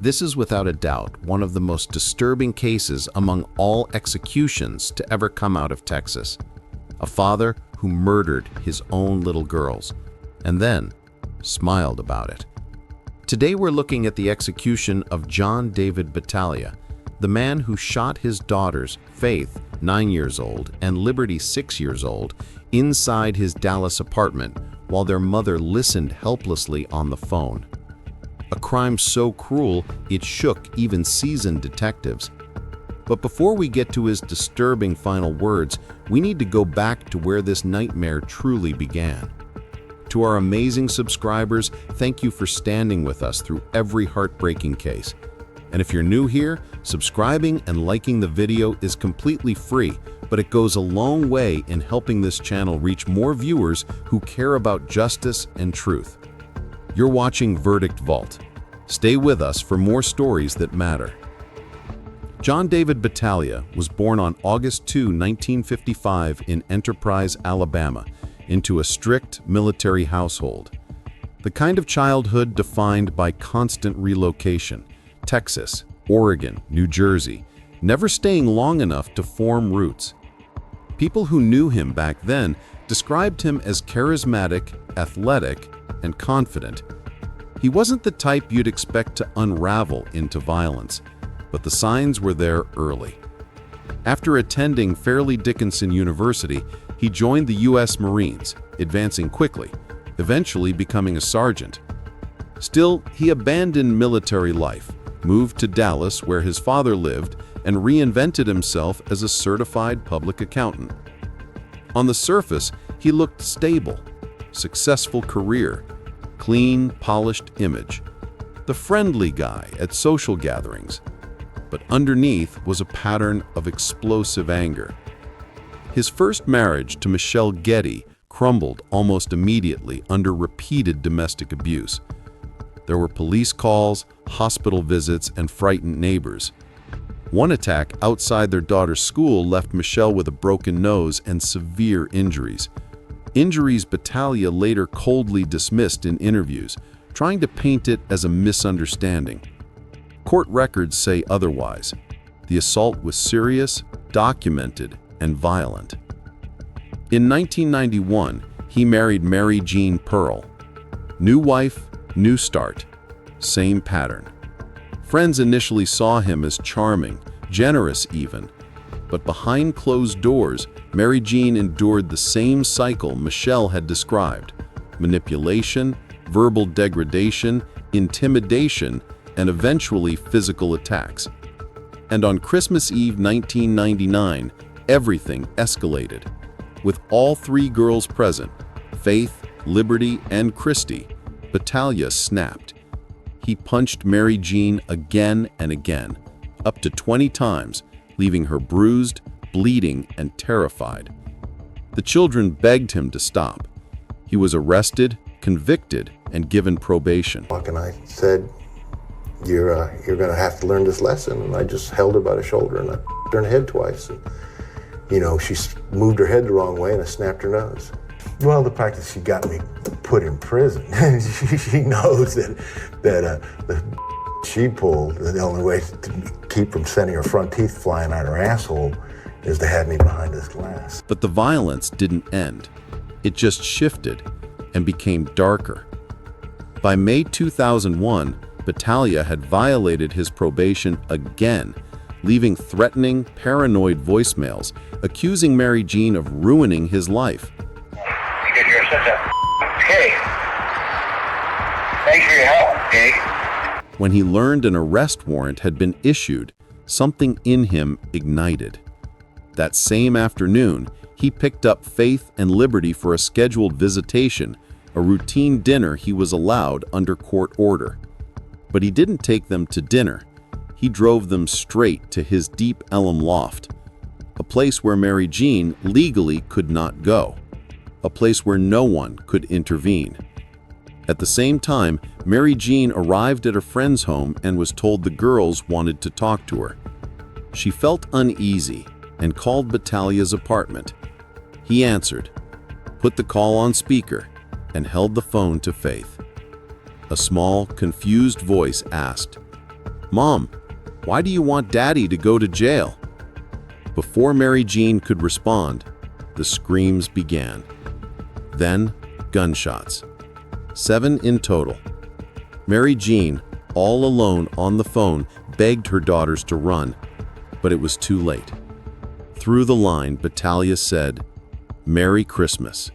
This is without a doubt one of the most disturbing cases among all executions to ever come out of Texas. A father who murdered his own little girls and then smiled about it. Today we're looking at the execution of John David Battaglia, the man who shot his daughters, Faith, 9 years old, and Liberty, 6 years old, inside his Dallas apartment while their mother listened helplessly on the phone. A crime so cruel it shook even seasoned detectives. But before we get to his disturbing final words, we need to go back to where this nightmare truly began. To our amazing subscribers, thank you for standing with us through every heartbreaking case. And if you're new here, subscribing and liking the video is completely free, but it goes a long way in helping this channel reach more viewers who care about justice and truth. You're watching Verdict Vault. Stay with us for more stories that matter. John David Battaglia was born on August 2, 1955 in Enterprise, Alabama, into a strict military household. The kind of childhood defined by constant relocation, Texas, Oregon, New Jersey, never staying long enough to form roots. People who knew him back then described him as charismatic, athletic, and confident. He wasn't the type you'd expect to unravel into violence, but the signs were there early. After attending Fairleigh Dickinson University, he joined the U.S. Marines, advancing quickly, eventually becoming a sergeant. Still, he abandoned military life, moved to Dallas where his father lived, and reinvented himself as a certified public accountant. On the surface, he looked stable, successful career, clean, polished image, the friendly guy at social gatherings. But underneath was a pattern of explosive anger. His first marriage to Michelle Getty crumbled almost immediately under repeated domestic abuse. There were police calls, hospital visits, and frightened neighbors. One attack outside their daughter's school left Michelle with a broken nose and severe injuries. Injuries Battaglia later coldly dismissed in interviews, trying to paint it as a misunderstanding. Court records say otherwise. The assault was serious, documented, and violent. In 1991, he married Mary Jean Pearl. New wife, new start, same pattern. Friends initially saw him as charming, generous even, but behind closed doors, Mary Jean endured the same cycle Michelle had described: manipulation, verbal degradation, intimidation, and eventually physical attacks. And on Christmas Eve 1999, everything escalated. With all three girls present, Faith, Liberty, and Christy, Battaglia snapped. He punched Mary Jean again and again, up to 20 times, leaving her bruised, bleeding, and terrified. The children begged him to stop. He was arrested, convicted, and given probation. And I said, you're going to have to learn this lesson. And I just held her by the shoulder and I her in the head twice. And, she moved her head the wrong way and I snapped her nose. Well, the fact that she got me put in prison, she knows that the she pulled, the only way to keep from sending her front teeth flying out her asshole is to have me behind this glass. But the violence didn't end. It just shifted and became darker. By May 2001, Battaglia had violated his probation again, leaving threatening, paranoid voicemails, accusing Mary Jean of ruining his life. Because you're such a pig. Thanks for your help, pig. When he learned an arrest warrant had been issued, something in him ignited. That same afternoon, he picked up Faith and Liberty for a scheduled visitation, a routine dinner he was allowed under court order. But he didn't take them to dinner. He drove them straight to his Deep Ellum loft, a place where Mary Jean legally could not go, a place where no one could intervene. At the same time, Mary Jean arrived at a friend's home and was told the girls wanted to talk to her. She felt uneasy and called Battaglia's apartment. He answered, put the call on speaker, and held the phone to Faith. A small, confused voice asked, "Mom, why do you want Daddy to go to jail?" Before Mary Jean could respond, the screams began. Then, gunshots. 7 in total. Mary Jean, all alone on the phone, begged her daughters to run, but it was too late. Through the line, Battaglia said, "Merry Christmas."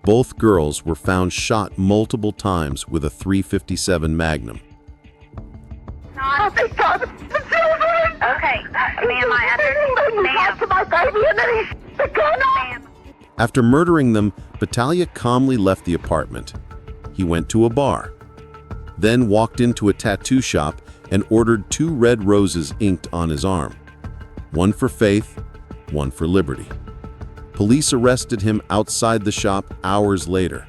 Both girls were found shot multiple times with a .357 Magnum. Oh, thank God. Okay, ma'am, I understand. To my baby and then he's the gun on. After murdering them, Battaglia calmly left the apartment. He went to a bar, then walked into a tattoo shop and ordered 2 red roses inked on his arm. One for faith, one for liberty. Police arrested him outside the shop hours later.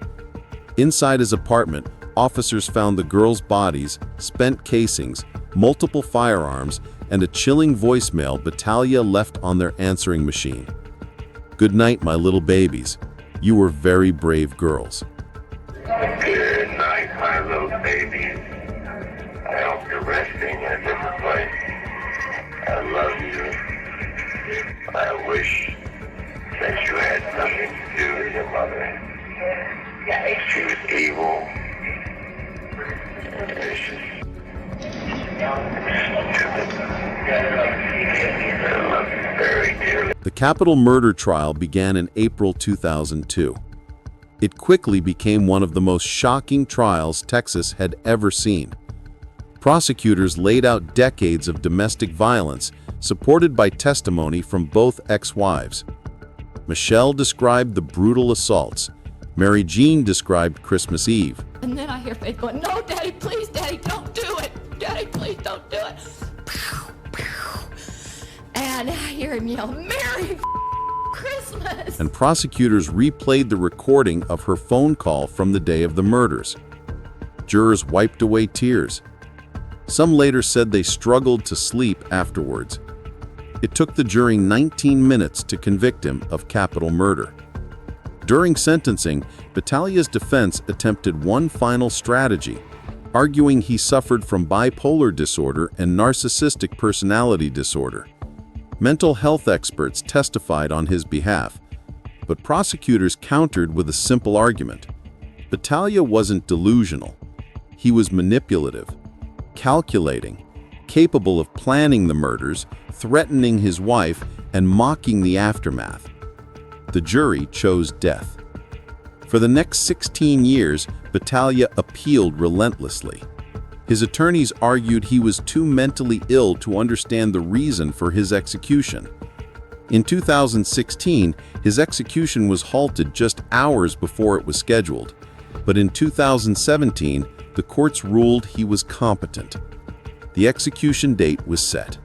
Inside his apartment, officers found the girls' bodies, spent casings, multiple firearms, and a chilling voicemail Battaglia left on their answering machine. "Good night, my little babies. You were very brave girls." Good night, my little baby. I hope you're resting in a different place. I love you. I wish that you had nothing to do with your mother. She was evil, vicious, stupid. I love you very dearly. The capital murder trial began in April 2002. It quickly became one of the most shocking trials Texas had ever seen. Prosecutors laid out decades of domestic violence, supported by testimony from both ex-wives. Michelle described the brutal assaults. Mary Jean described Christmas Eve. And then I hear Faith going, "No, Daddy, please, Daddy, don't do it. Daddy, please, don't do it." And I hear him yell, "Merry Christmas!" And prosecutors replayed the recording of her phone call from the day of the murders. Jurors wiped away tears. Some later said they struggled to sleep afterwards. It took the jury 19 minutes to convict him of capital murder. During sentencing, Battaglia's defense attempted one final strategy, arguing he suffered from bipolar disorder and narcissistic personality disorder. Mental health experts testified on his behalf, but prosecutors countered with a simple argument. Battaglia wasn't delusional. He was manipulative, calculating, capable of planning the murders, threatening his wife, and mocking the aftermath. The jury chose death. For the next 16 years, Battaglia appealed relentlessly. His attorneys argued he was too mentally ill to understand the reason for his execution. In 2016, his execution was halted just hours before it was scheduled, but in 2017, the courts ruled he was competent. The execution date was set: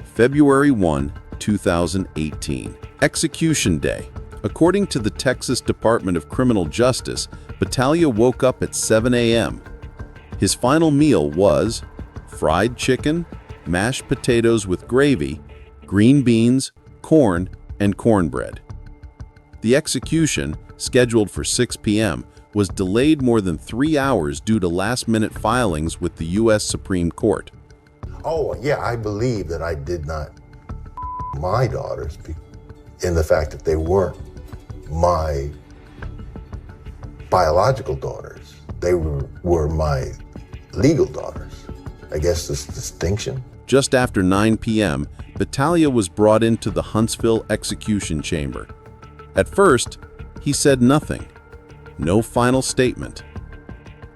February 1, 2018. Execution Day. According to the Texas Department of Criminal Justice, Battaglia woke up at 7 a.m. His final meal was fried chicken, mashed potatoes with gravy, green beans, corn, and cornbread. The execution, scheduled for 6 p.m., was delayed more than 3 hours due to last-minute filings with the U.S. Supreme Court. Oh, yeah, I believe that I did not my daughters in the fact that they weren't my biological daughters. They were my legal daughters. I guess this distinction. Just after 9 p.m., Battaglia was brought into the Huntsville execution chamber. At first, he said nothing. No final statement.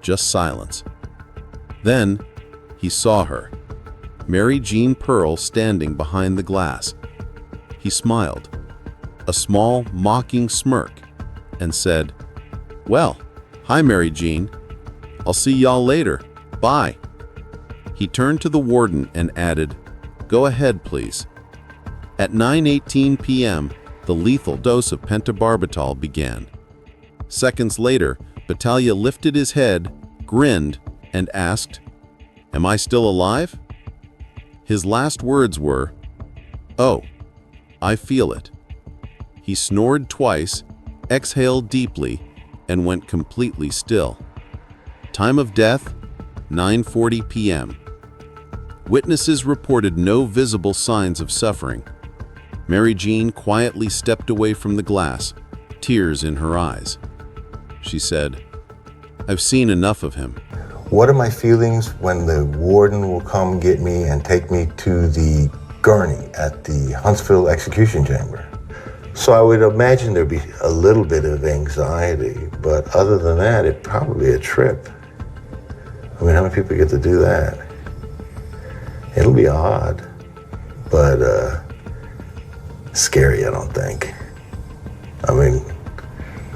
Just silence. Then, he saw her, Mary Jean Pearl, standing behind the glass. He smiled, a small, mocking smirk, and said, "Well, hi, Mary Jean. I'll see y'all later. Bye." He turned to the warden and added, "Go ahead, please." At 9:18 p.m., the lethal dose of pentobarbital began. Seconds later, Battaglia lifted his head, grinned, and asked, "Am I still alive?" His last words were, "Oh, I feel it." He snored twice, exhaled deeply, and went completely still. Time of death, 9:40 p.m. Witnesses reported no visible signs of suffering. Mary Jean quietly stepped away from the glass, tears in her eyes. She said, "I've seen enough of him." What are my feelings when the warden will come get me and take me to the gurney at the Huntsville execution chamber? So I would imagine there'd be a little bit of anxiety, but other than that, it'd probably be a trip. I mean, how many people get to do that? It'll be odd, but scary, I don't think. I mean,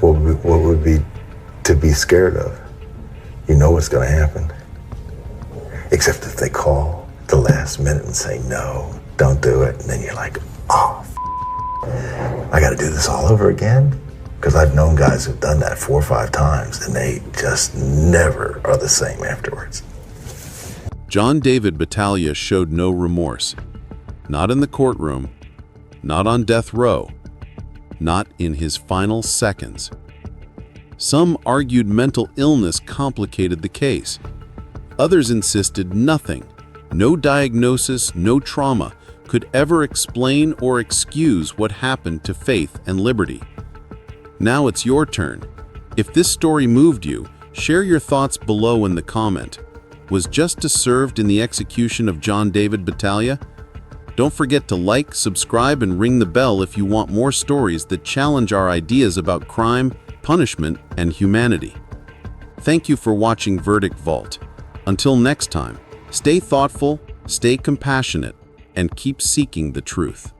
what would be to be scared of? You know what's gonna happen. Except if they call the last minute and say, no, don't do it. And then you're like, oh, I gotta do this all over again? Because I've known guys who've done that 4 or 5 times and they just never are the same afterwards. John David Battaglia showed no remorse. Not in the courtroom, not on death row, not in his final seconds. Some argued mental illness complicated the case. Others insisted nothing, no diagnosis, no trauma, could ever explain or excuse what happened to Faith and Liberty. Now it's your turn. If this story moved you, share your thoughts below in the comment. Was justice served in the execution of John David Battaglia? Don't forget to like, subscribe, and ring the bell if you want more stories that challenge our ideas about crime, punishment, and humanity. Thank you for watching Verdict Vault. Until next time, stay thoughtful, stay compassionate, and keep seeking the truth.